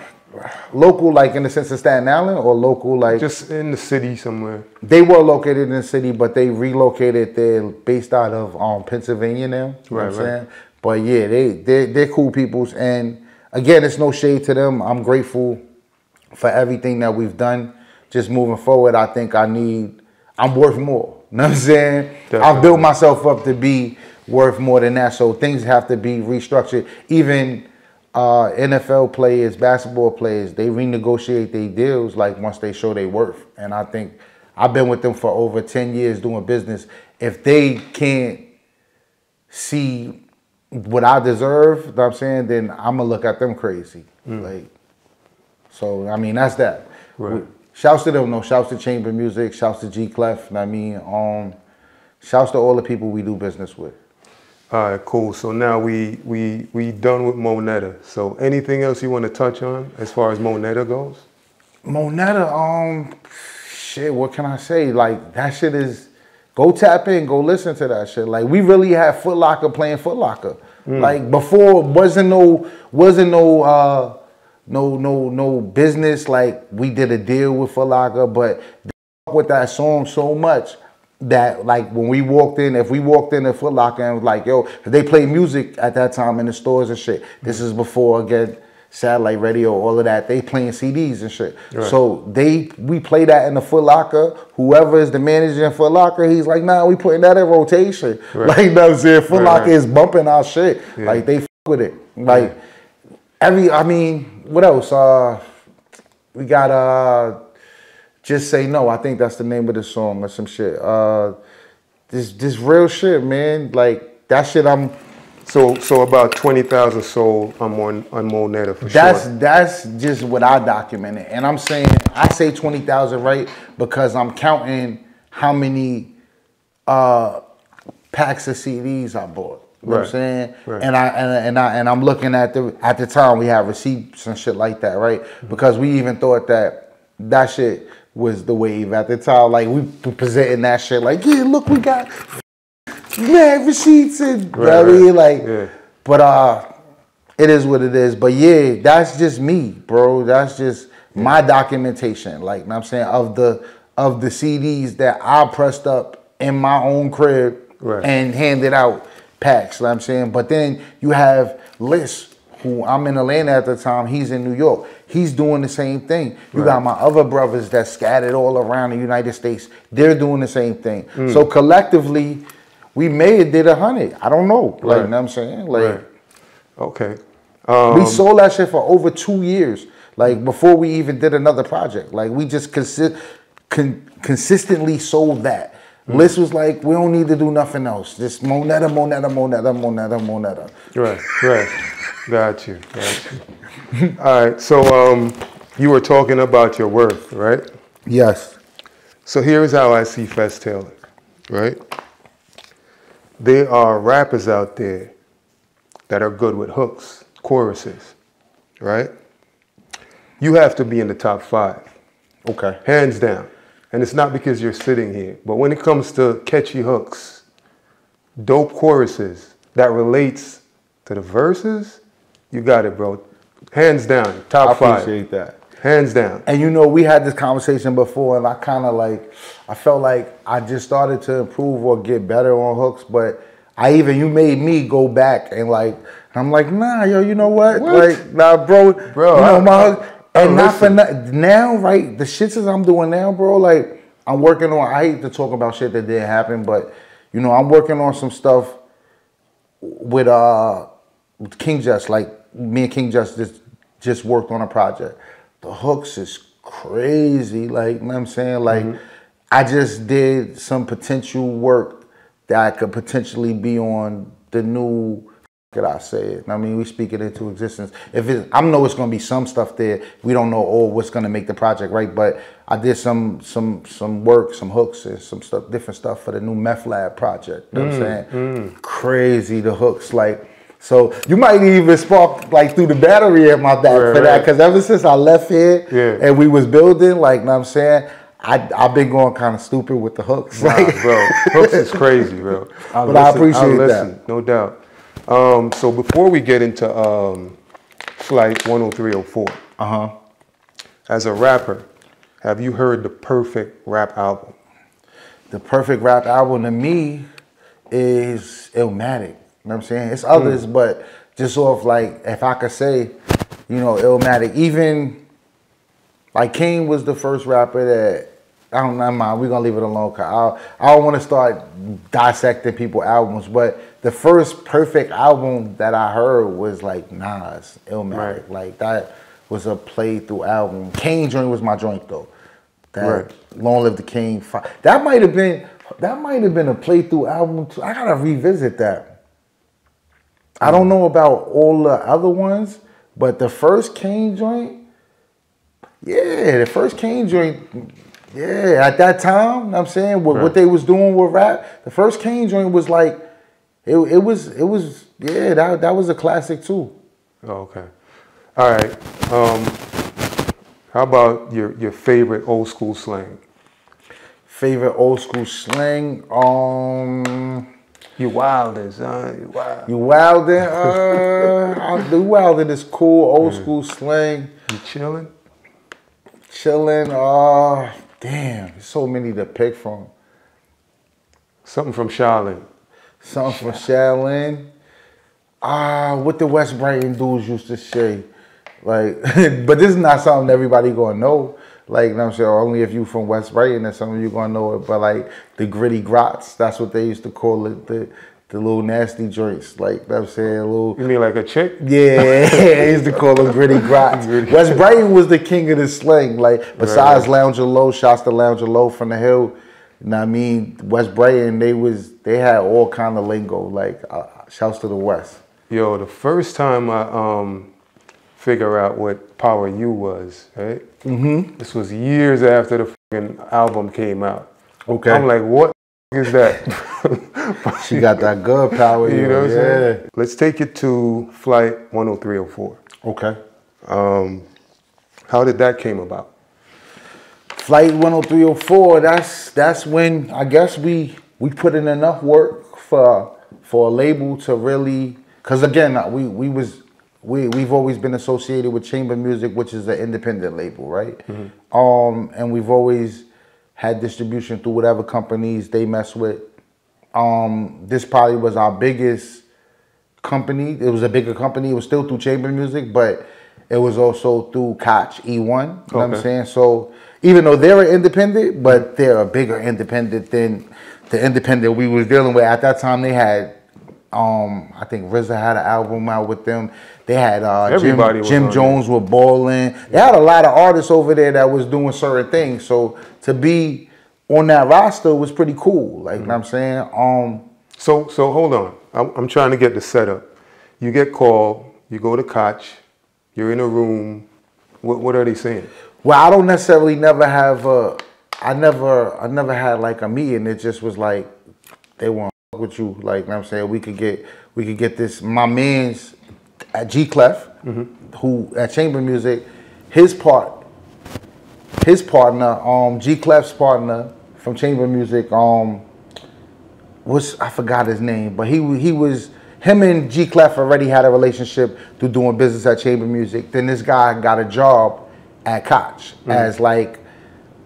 local like in the sense of Staten Island, or local like just in the city somewhere? They were located in the city, but they relocated. They're based out of Pennsylvania now. You know what I'm saying? But yeah, they're cool peoples. And again, it's no shade to them. I'm grateful for everything that we've done. Just moving forward, I think I'm worth more. You know what I'm saying? Definitely. I've built myself up to be worth more than that. So things have to be restructured. Even NFL players, basketball players, they renegotiate their deals like once they show their worth. And I think I've been with them for over 10 years doing business. If they can't see what I deserve, you know what I'm saying, then I'm going to look at them crazy. Like, so, I mean, that's that. Right. Shouts to them, no. Shouts to Chamber Music. Shouts to G Clef. You know what I mean? Shouts to all the people we do business with. All right, cool. So now we done with Moneta. So anything else you want to touch on as far as Moneta goes? Moneta, shit, what can I say? Like, that shit is, go tap in, go listen to that shit. Like, we really had Foot Locker playing Foot Locker. Like, before, wasn't no business. Like, we did a deal with Foot Locker, but they fuck with that song so much that, like, when we walked in, if we walked in at Foot Locker and was like, yo, they play music at that time in the stores and shit. This is before, again, satellite radio, all of that. They playing CDs and shit. Right. So we play that in the Foot Locker. Whoever is the manager in Foot Locker, he's like, nah, we putting that in rotation. Right. Like, you know what I'm saying? Foot Locker is bumping our shit. Yeah. Like, they fuck with it. Like, I mean, what else? We got Just Say No. I think that's the name of the song or some shit. This real shit, man. Like, that shit So about 20,000 sold on Moneta for sure. That's just what I documented. And I'm saying, I say 20,000, right? Because I'm counting how many packs of CDs I bought. You know what I'm saying? Right. And I'm looking at the time we had receipts and shit like that, right? Because we even thought that shit was the wave at the time. Like we presenting that shit like, yeah, look, we got mad receipts and you know what I mean? Like, but it is what it is. But yeah, that's just me, bro. That's just my documentation. Like, you know what I'm saying, of the CDs that I pressed up in my own crib and handed out packs. You know what I'm saying? But then you have Liz, who I'm in Atlanta at the time. He's in New York. He's doing the same thing. You got my other brothers that scattered all around the United States. They're doing the same thing. So collectively, we may have did 100. I don't know. Like, you know what I'm saying? Like, okay. We sold that shit for over 2 years. Like, before we even did another project. Like, we just consistently sold that. Liz was like, we don't need to do nothing else. Just Moneta. Right. Got you. All right, so you were talking about your worth, right? Yes. So here's how I see Fes Taylor, right? There are rappers out there that are good with hooks, choruses, right? You have to be in the top 5. Okay. Hands down. And it's not because you're sitting here, but when it comes to catchy hooks, dope choruses that relates to the verses, you got it, bro. Hands down, top 5. I appreciate that. Hands down. And you know, we had this conversation before, and I felt like I just started to improve or get better on hooks, but you made me go back and I'm like, nah, yo, you know what? Like, nah, bro, you know, my hook. And not for now, right? The shits that I'm doing now, bro, like, I'm working on, I hate to talk about shit that didn't happen, but, you know, I'm working on some stuff with King Just. Like, me and King just worked on a project. The hooks is crazy, like, you know what I'm saying? Like, I just did some potential work that I could potentially be on the new, could I say it? I mean, we speak it into existence. I know it's gonna be some stuff there. We don't know what's gonna make the project, right? But I did some work, some hooks and some stuff, different stuff for the new Meth Lab project. You know what I'm saying? Crazy, the hooks, like, so you might even spark like through the battery at my back for that, because ever since I left here and we was building, like, you know what I'm saying, I've been going kind of stupid with the hooks. Nah, bro, hooks is crazy, bro. I appreciate that. No doubt. So before we get into Flight 10304, as a rapper, have you heard the perfect rap album? The perfect rap album to me is Illmatic. You know what I'm saying? It's others, but just off, like, if I could say, you know, Illmatic. Even, like, King was the first rapper that, I don't know, man, we're going to leave it alone, because I don't want to start dissecting people's albums, but the first perfect album that I heard was, like, Nas, Illmatic. Like, that was a playthrough album. Kane joint was my joint, though. That Long Live the King. That might have been a playthrough album, too. I got to revisit that. I don't know about all the other ones, but the first Kane joint, at that time, you know what I'm saying, what they was doing with rap, the first Kane joint was like, that was a classic too. Oh, okay. All right. How about your favorite old school slang? Favorite old school slang? You wildin', son. You wildin'? The wildin' is cool. Old school slang. You chillin'? Chillin'. Damn, there's so many to pick from. Something from Shaolin. Something from Shaolin. What the West Brighton dudes used to say. Like, but this is not something everybody gonna know. Like, you know what I'm saying, only if you from West Brighton or something you gonna know it. But like the gritty grots, that's what they used to call it, the little nasty joints. Like, you know what I'm saying, little. You mean like a chick? Yeah, they used to call them gritty grots. West Brighton was the king of the slang. Like, besides Lounger Low, shouts to Lounger Low from the Hill. You know what I mean? West Brighton, they had all kind of lingo. Like, shouts to the West. Yo, the first time I figure out what Power U was, right? This was years after the fucking album came out. Okay. I'm like, what is that? She got that good power, You know what I'm yeah. saying? Let's take it to Flight 10304. Okay. How did that came about? Flight 10304, that's when I guess we put in enough work for a label to really, because again, we've always been associated with Chamber Music, which is an independent label, right? Mm-hmm. And we've always had distribution through whatever companies they mess with. This probably was our biggest company. It was a bigger company. It was still through Chamber Music, but it was also through Koch E1. You know what I'm saying? So even though they're an independent, but they're a bigger independent than the independent we was dealing with. At that time, they had, I think RZA had an album out with them. They had Jim Jones with Ballin'. They had a lot of artists over there that was doing certain things. So to be on that roster was pretty cool. Like, you know what I'm saying? So hold on. I'm trying to get the setup. You get called, you go to Koch, you're in a room. What are they saying? Well, I don't necessarily never have I never had like a meeting. It just was like they want to fuck with you. Like, you know what I'm saying, we could get this. My man's at G Clef, who at Chamber Music, his partner, G Clef's partner from Chamber Music, I forgot his name, but he was, him and G Clef already had a relationship through doing business at Chamber Music. Then this guy got a job at Koch as like,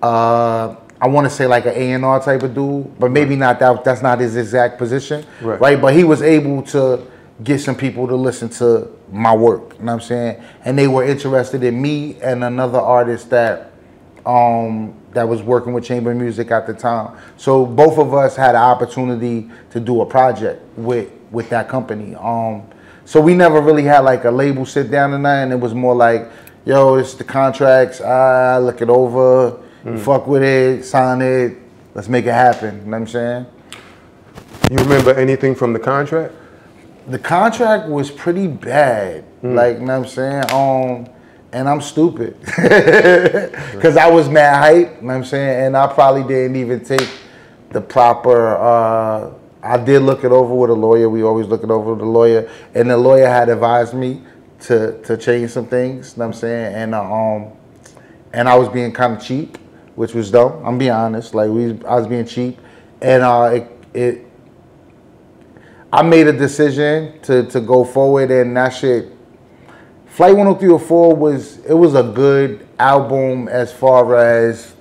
I want to say like an A&R type of dude, but maybe not that. That's not his exact position, right? But he was able to get some people to listen to my work. You know what I'm saying? And they were interested in me and another artist that was working with Chamber Music at the time. So both of us had an opportunity to do a project with that company. So we never really had like a label sit down and nothing. It was more like, yo, it's the contracts. I look it over, fuck with it, sign it, let's make it happen. You know what I'm saying? You remember anything from the contract? The contract was pretty bad. Like, you know what I'm saying? And I'm stupid. Because I was mad hype, you know what I'm saying? And I probably didn't even take the proper, I did look it over with a lawyer. We always look it over with a lawyer. And the lawyer had advised me to change some things, you know what I'm saying? And I was being kind of cheap, which was dumb. I'm being honest. Like, I was being cheap. And I made a decision to go forward, and that shit, Flight 10304 was a good album as far as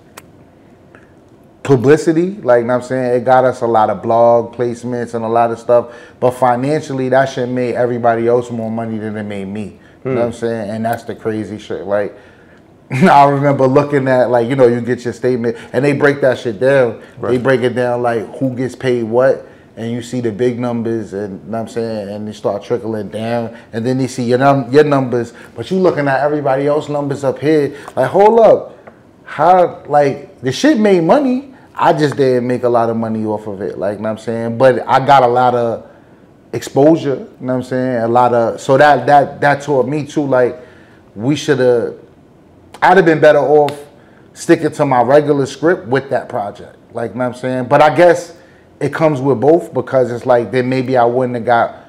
publicity. Like, you know what I'm saying? It got us a lot of blog placements and a lot of stuff. But financially, that shit made everybody else more money than it made me. You know what I'm saying? And that's the crazy shit. Like, I remember looking at, like, you know, you get your statement, and they break that shit down. They break it down like who gets paid what. And you see the big numbers, and you know what I'm saying, and they start trickling down, and then you see your numbers, but you looking at everybody else's numbers up here, like, hold up, how, like, the shit made money, I just didn't make a lot of money off of it, like, you know what I'm saying, but I got a lot of exposure, you know what I'm saying, a lot of, so that taught me too, like, I'd have been better off sticking to my regular script with that project, like, you know what I'm saying, but I guess it comes with both, because it's like then maybe I wouldn't have got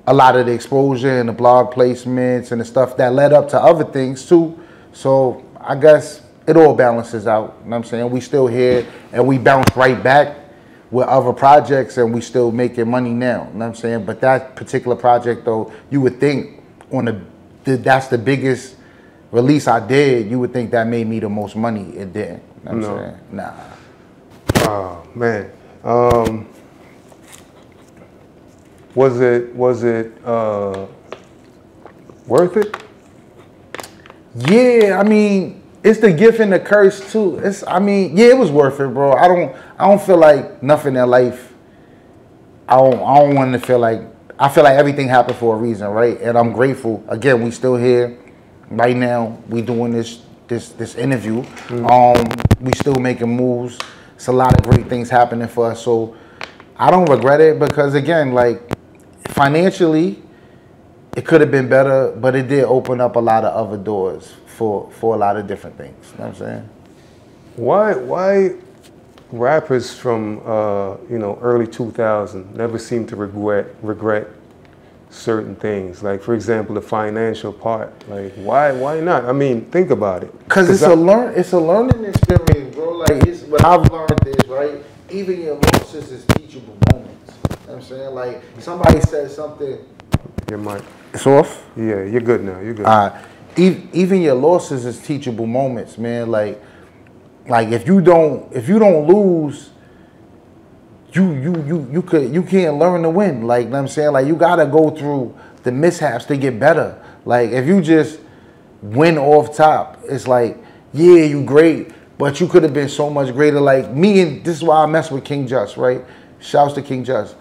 a lot of the exposure and the blog placements and the stuff that led up to other things too. So I guess it all balances out. You know what I'm saying? We still here and we bounce right back with other projects, and we still making money now. You know what I'm saying? But that particular project though, you would think that's the biggest release I did, you would think that made me the most money. It didn't. You know what I'm saying? Nah. Oh man. Was it worth it? Yeah, I mean, it's the gift and the curse too. Yeah, it was worth it, bro. I don't feel like nothing in life. I don't want to feel like, I feel like everything happened for a reason, right? And I'm grateful. Again, we still here right now. We doing this interview. We still making moves. It's a lot of great things happening for us, so I don't regret it, because again, like, financially, it could have been better, but it did open up a lot of other doors for a lot of different things. You know what I'm saying? rappers from you know, early 2000 never seem to regret certain things. Like, for example, the financial part. Like, why not? I mean, think about it. Because it's a learning experience, bro. Like, it's what I've learned is, right, even your losses is teachable moments. You know what I'm saying? Like, somebody says something. Your mic. It's off? Yeah, you're good now. You're good. Even your losses is teachable moments, man. Like if you don't lose, you can't learn to win. Like, you know what I'm saying? Like, you gotta go through the mishaps to get better. Like, if you just win off top, it's like, yeah, you great, but you could have been so much greater. Like me, and this is why I mess with King Just, right? Shouts to King Just.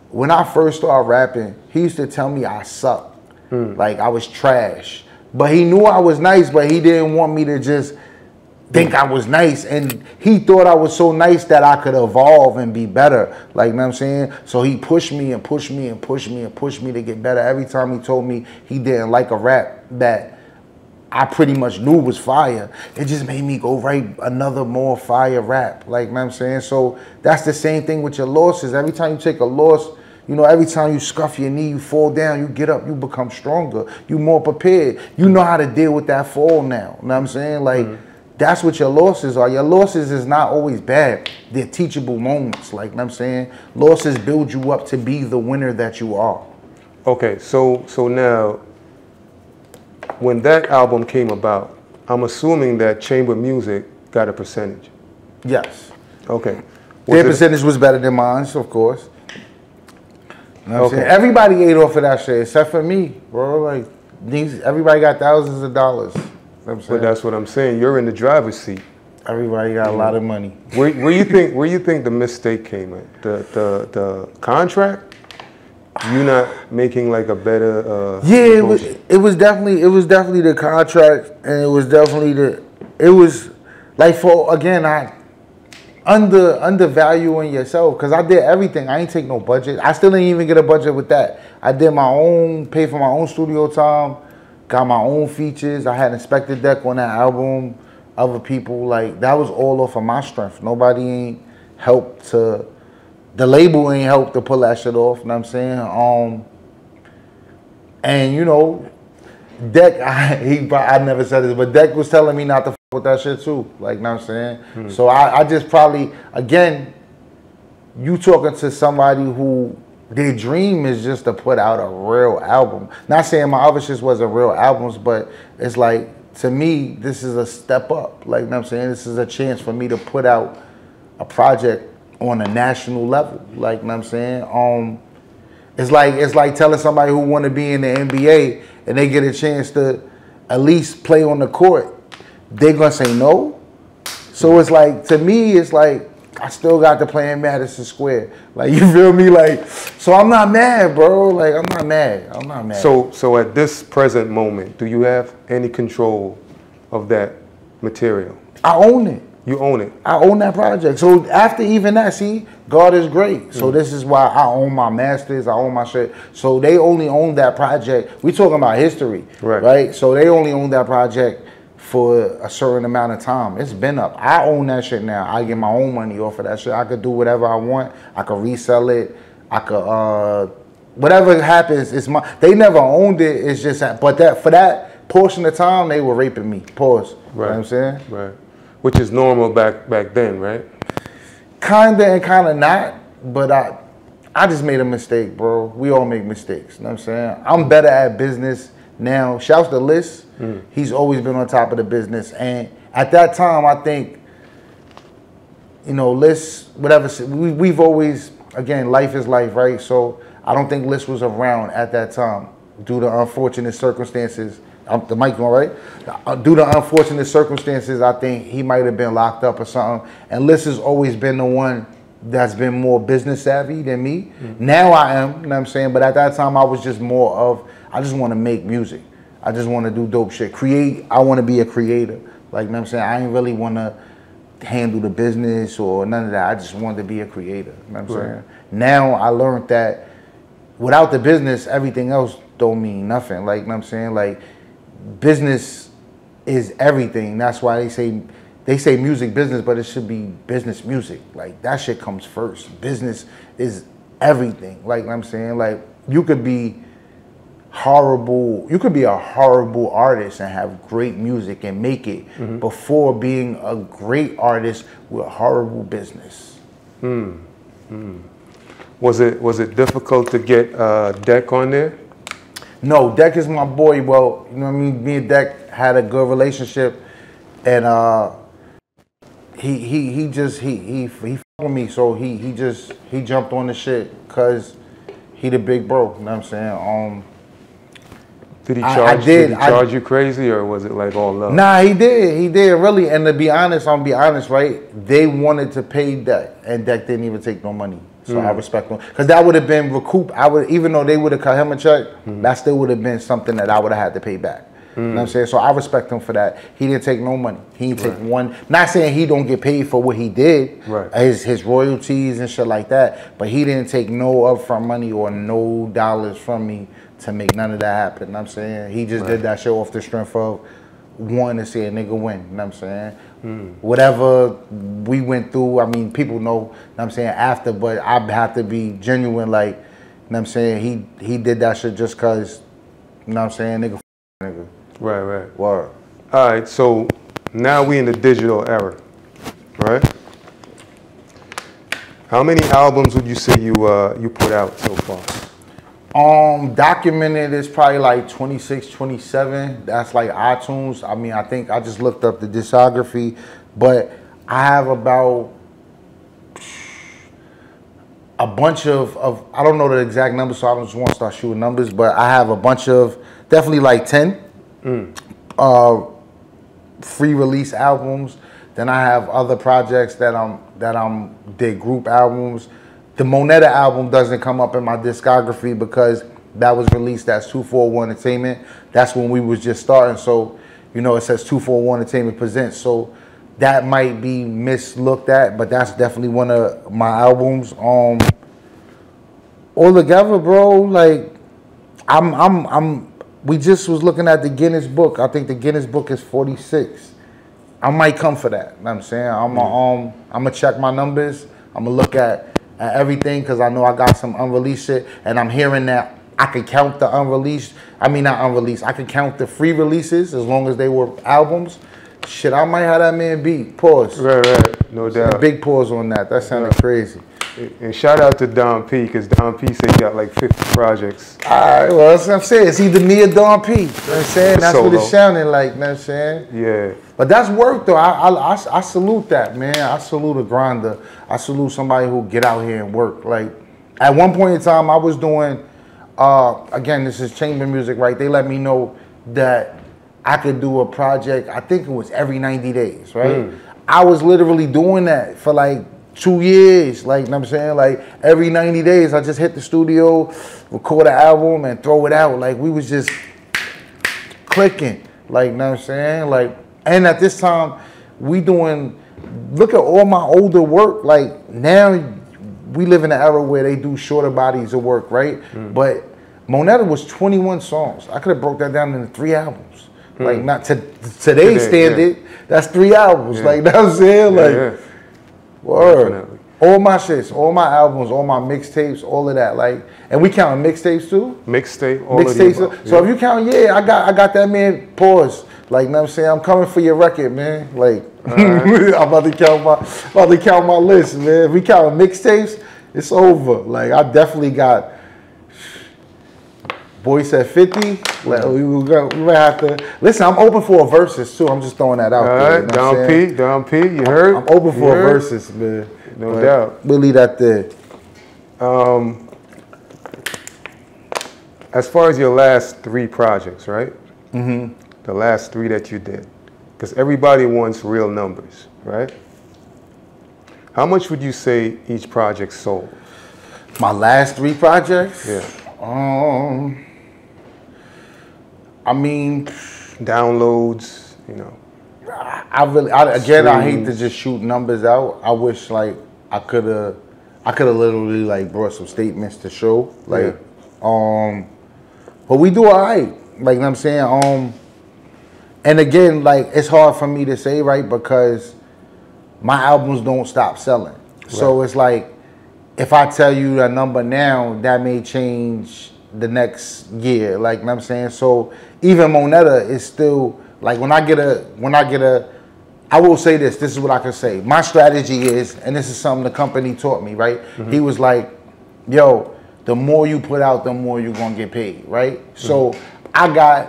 When I first started rapping, he used to tell me I sucked. Like I was trash. But he knew I was nice, but he didn't want me to just think I was nice. And he thought I was so nice that I could evolve and be better. Like, you know what I'm saying? So he pushed me and pushed me and pushed me and pushed me to get better. Every time he told me he didn't like a rap that I pretty much knew was fire, it just made me go write another more fire rap. Like, you know what I'm saying? So that's the same thing with your losses. Every time you take a loss, you know, every time you scuff your knee, you fall down, you get up, you become stronger. You more prepared. You know how to deal with that fall now. You know what I'm saying? Like, that's what your losses are. Your losses is not always bad. They're teachable moments. Like, you know what I'm saying? Losses build you up to be the winner that you are. Okay, so now, when that album came about, I'm assuming that chamber music got a percentage. Yes. Okay. Their percentage was better than mine, of course. You know what I'm saying? Everybody ate off of that shit except for me, bro. Like, everybody got thousands of dollars. You know what I'm saying? But that's what I'm saying. You're in the driver's seat. Everybody got a lot of money. Where you think the mistake came at? The contract? You not making like a better yeah, it was definitely the contract, and it was like, for, again, I undervaluing yourself, because I did everything. I ain't take no budget. I still didn't even get a budget with that. I did my own, paid for my own studio time, got my own features. I had inspected deck on that album, other people. Like, that was all off of my strength. Nobody ain't helped to, the label ain't helped to pull that shit off, you know what I'm saying? And you know, Deck, I never said this, but Deck was telling me not to with that shit too. Like, you know what I'm saying? So I just probably, again, you talking to somebody who their dream is just to put out a real album. Not saying my other shit wasn't real albums, but it's like, to me, this is a step up. Like, you know what I'm saying? This is a chance for me to put out a project on a national level. Like, you know what I'm saying? It's like telling somebody who want to be in the NBA and they get a chance to at least play on the court, they're gonna say no. So it's like, to me, it's like, I still got to play in Madison Square. Like, you feel me? Like, so I'm not mad, bro. Like, I'm not mad. So at this present moment, do you have any control of that material? I own it. You own it. I own that project. So after even that, see, God is great. So this is why I own my masters. I own my shit. So they only own that project. We talking about history, right? So they only own that project for a certain amount of time. It's been up. I own that shit now. I get my own money off of that shit. I could do whatever I want. I could resell it. I could, whatever happens, it's my, they never owned it. It's just, but that, for that portion of time, they were raping me. Pause. Right. You know what I'm saying? Right. Which is normal back then, right? Kinda and kinda not, but I just made a mistake, bro. We all make mistakes, you know what I'm saying? I'm better at business now. Shouts to Liz. He's always been on top of the business. And at that time, I think, you know, Liz, whatever, we've always, again, life is life, right? So I don't think Liz was around at that time due to unfortunate circumstances. The mic going right? Due to unfortunate circumstances, I think he might have been locked up or something. And Liz has always been the one that's been more business savvy than me. Now I am, you know what I'm saying? But at that time, I was just more of, I just want to make music. I just want to do dope shit. Create, I want to be a creator. Like, you know what I'm saying? I ain't really want to handle the business or none of that. I just wanted to be a creator, you know what I'm saying? Now I learned that without the business, everything else don't mean nothing. Like, you know what I'm saying? Like, business is everything. That's why they say they say music business, but it should be business music. Like that shit comes first. Business is everything. Like I'm saying, like you could be horrible. You could be a horrible artist and have great music and make it before being a great artist with horrible business. Was it difficult to get Deck on there? No, Deck is my boy. Well, you know what I mean. Me and Deck had a good relationship, and he fucked with me. So he jumped on the shit because he the big bro. You know what I'm saying? Did he charge? Did he charge you crazy, or was it like all love? Nah, he did really. And to be honest, right? They wanted to pay Deck, and Deck didn't even take no money. So I respect him, because that would have been recoup. Even though they would have cut him a check, that still would have been something that I would have had to pay back. You know what I'm saying? So I respect him for that. He didn't take no money. He didn't take one. Not saying he don't get paid for what he did, his royalties and shit like that. But he didn't take no upfront money or no dollars from me to make none of that happen. You know what I'm saying? He just did that shit off the strength of wanting to see a nigga win. You know what I'm saying? Whatever we went through, I mean, people know, you know what I'm saying, after, but I have to be genuine, like, you know what I'm saying? He did that shit just cause, you know what I'm saying, nigga. Right. Word. All right, so now we in the digital era, right? How many albums would you say you put out so far? Documented is probably like 26, 27. That's like iTunes. I mean, I think I just looked up the discography, but I have about a bunch of I don't know the exact numbers, so I don't just want to start shooting numbers, but I have a bunch of, definitely like 10 free release albums. Then I have other projects that did group albums. The Moneta album doesn't come up in my discography because that was released as 241 Entertainment. That's when we was just starting. So, you know, it says 241 Entertainment Presents. So that might be mislooked at, but that's definitely one of my albums. All together, bro, like we just was looking at the Guinness book. I think the Guinness book is 46. I might come for that. You know what I'm saying? I'm gonna check my numbers. I'm gonna look at everything, because I know I got some unreleased shit, and I'm hearing that I could count the unreleased. I mean, not unreleased. I could count the free releases as long as they were albums. Shit, I might have that man beat. Pause. Right. No doubt. Big pause on that. That sounded crazy. And shout out to Don P, because Don P said he got like 50 projects. All right, well, that's what I'm saying. It's either me or Don P. You know what I'm saying? That's what it's sounding like. You know what I'm saying? Yeah. But that's work, though. I salute that, man. I salute a grinder. I salute somebody who get out here and work. Like, at one point in time, I was doing, again, this is chamber music, right? They let me know that I could do a project, I think it was every 90 days, right? I was literally doing that for like 2 years. Like, you know what I'm saying? Like, every 90 days, I just hit the studio, record an album, and throw it out. Like, we was just clicking. Like, you know what I'm saying? Like, and at this time, we doing, look at all my older work. Like, now we live in an era where they do shorter bodies of work, right? But Moneta was 21 songs. I could have broke that down into 3 albums. Like, not to today's standard, that's 3 albums. Like, you know what I'm saying? Like, word. Definitely. All my shits, all my albums, all my mixtapes, all of that. Like, and we counting mixtapes too? Mixtape, all of the So if you count, I got that, man. Pause. Like, you know what I'm saying? I'm coming for your record, man. Like, I'm about to count my list, man. If we count mixtapes, it's over. Like, I definitely got Boy Said 50. Like, we might have to listen. I'm open for a versus too. I'm just throwing that out there. You know Don P, you heard? I'm open for a versus, man. No doubt. We'll leave that there. As far as your last 3 projects, right? The last 3 that you did, because everybody wants real numbers, right? How much would you say each project sold? My last 3 projects? Yeah. I mean, downloads, you know. I hate to just shoot numbers out. I wish like I could have literally like brought some statements to show. Like, but we do all right. Like, you know what I'm saying? And again, like, it's hard for me to say, right, because my albums don't stop selling. So it's like, if I tell you a number now, that may change the next year. Like, you know what I'm saying? So even Moneta is still, like, when I get a, I will say this is what I can say. My strategy is, and this is something the company taught me, right? He was like, yo, the more you put out, the more you're gonna get paid, right? So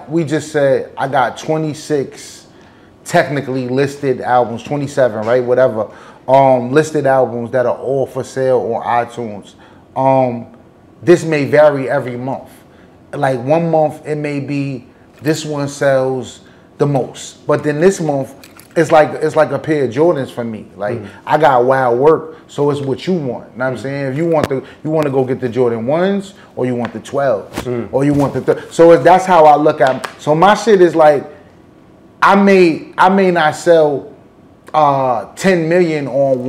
we just said, I got 26 technically listed albums, 27, right? Whatever. Listed albums that are all for sale on iTunes. This may vary every month. Like, one month it may be this one sells the most, but then this month it's like a pair of Jordans for me. Like, I got wild work, so it's what you want. You know what I'm saying? If you want to go get the Jordan 1s, or you want the 12s, or you want the so that's how I look at it. So my shit is like, I may not sell 10 million on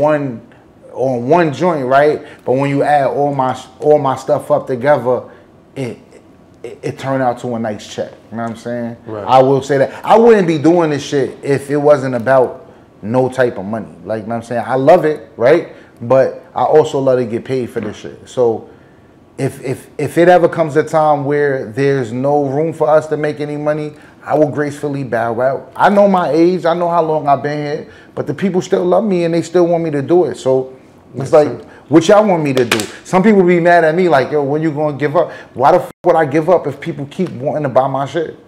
one joint, right? But when you add all my stuff up together, it turned out to a nice check. You know what I'm saying? Right. I will say that. I wouldn't be doing this shit if it wasn't about no type of money. Like, you know what I'm saying? I love it, right? But I also love to get paid for this shit. So if it ever comes a time where there's no room for us to make any money, I will gracefully bow out. I know my age, I know how long I've been here, but the people still love me and they still want me to do it. So it's like, what y'all want me to do? Some people be mad at me like, yo, when you gonna give up? Why the fuck would I give up if people keep wanting to buy my shit?